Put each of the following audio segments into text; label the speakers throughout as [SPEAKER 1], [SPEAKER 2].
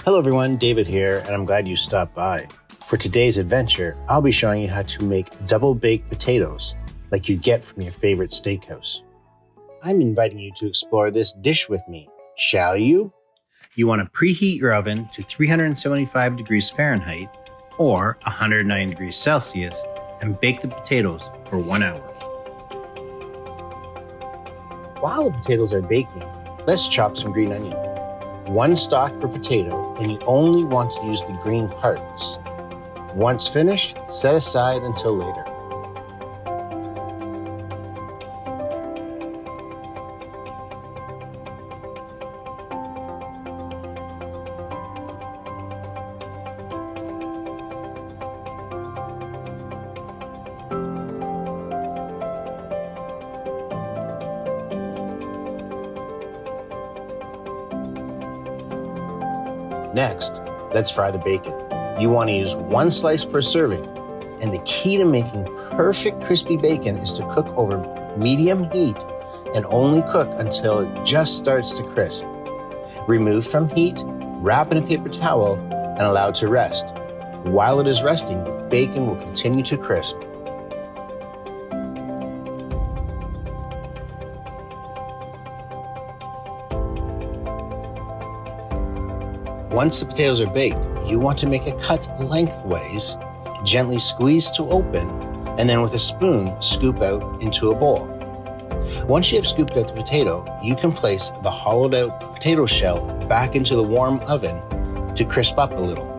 [SPEAKER 1] Hello everyone, David here, and I'm glad you stopped by. For today's adventure, I'll be showing you how to make double baked potatoes like you get from your favorite steakhouse. I'm inviting you to explore this dish with me, shall you? You want to preheat your oven to 375 degrees Fahrenheit or 109 degrees Celsius and bake the potatoes for 1 hour. While the potatoes are baking, let's chop some green onion. 1 stalk per potato, and you only want to use the green parts. Once finished, set aside until later. Next, let's fry the bacon. You want to use 1 slice per serving, and the key to making perfect crispy bacon is to cook over medium heat and only cook until it just starts to crisp. Remove from heat, wrap in a paper towel, and allow it to rest. While it is resting, the bacon will continue to crisp. Once the potatoes are baked, you want to make a cut lengthways, gently squeeze to open, and then with a spoon, scoop out into a bowl. Once you have scooped out the potato, you can place the hollowed out potato shell back into the warm oven to crisp up a little.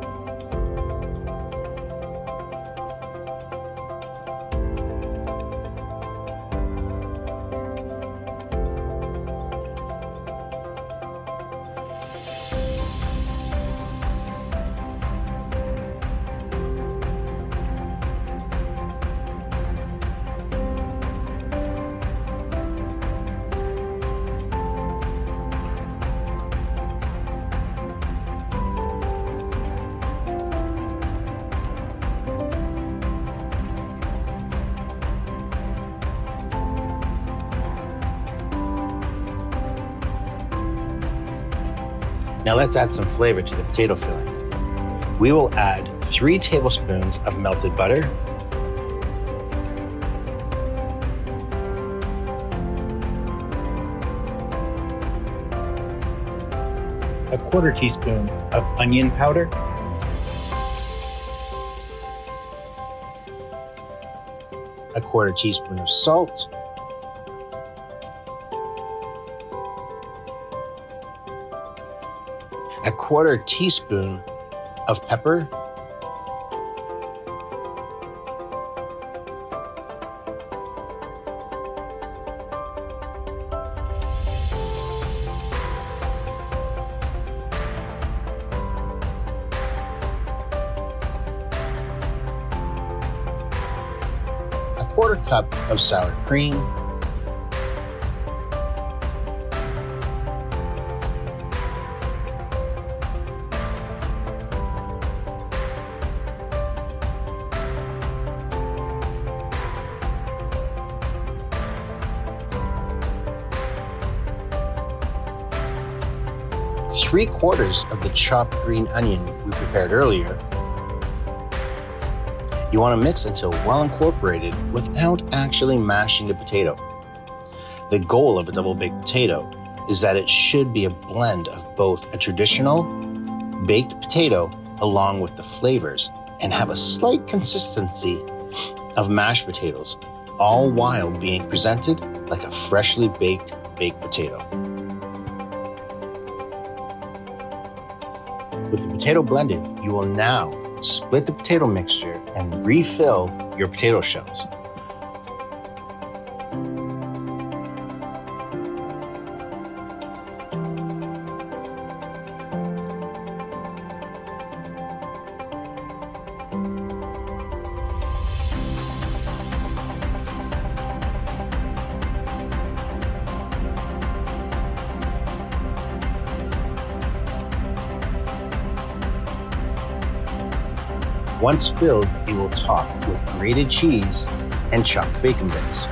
[SPEAKER 1] Now let's add some flavor to the potato filling. We will add 3 tablespoons of melted butter, a 1/4 teaspoon of onion powder, a 1/4 teaspoon of salt, a 1/4 teaspoon of pepper, a 1/4 cup of sour cream, three-quarters of the chopped green onion we prepared earlier. You want to mix until well incorporated without actually mashing the potato. The goal of a double-baked potato is that it should be a blend of both a traditional baked potato along with the flavors and have a slight consistency of mashed potatoes, all while being presented like a freshly baked potato. With the potato blended, you will now split the potato mixture and refill your potato shells. Once filled, you will top with grated cheese and chopped bacon bits.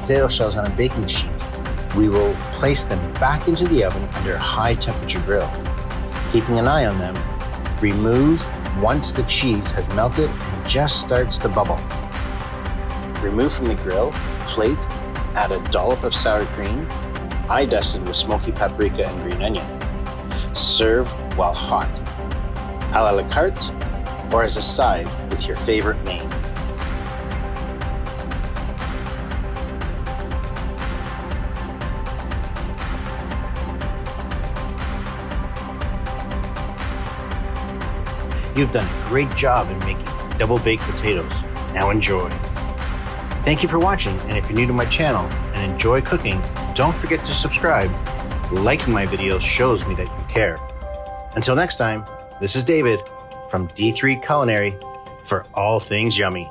[SPEAKER 1] potato shells on a baking sheet. We will place them back into the oven under a high temperature grill. Keeping an eye on them, remove once the cheese has melted and just starts to bubble. Remove from the grill, plate, add a dollop of sour cream, I dusted with smoky paprika and green onion. Serve while hot, a la carte, or as a side with your favorite main. You've done a great job in making double baked potatoes. Now enjoy. Thank you for watching, and if you're new to my channel and enjoy cooking, don't forget to subscribe. Liking my videos shows me that you care. Until next time, this is David from D3 Culinary for all things yummy.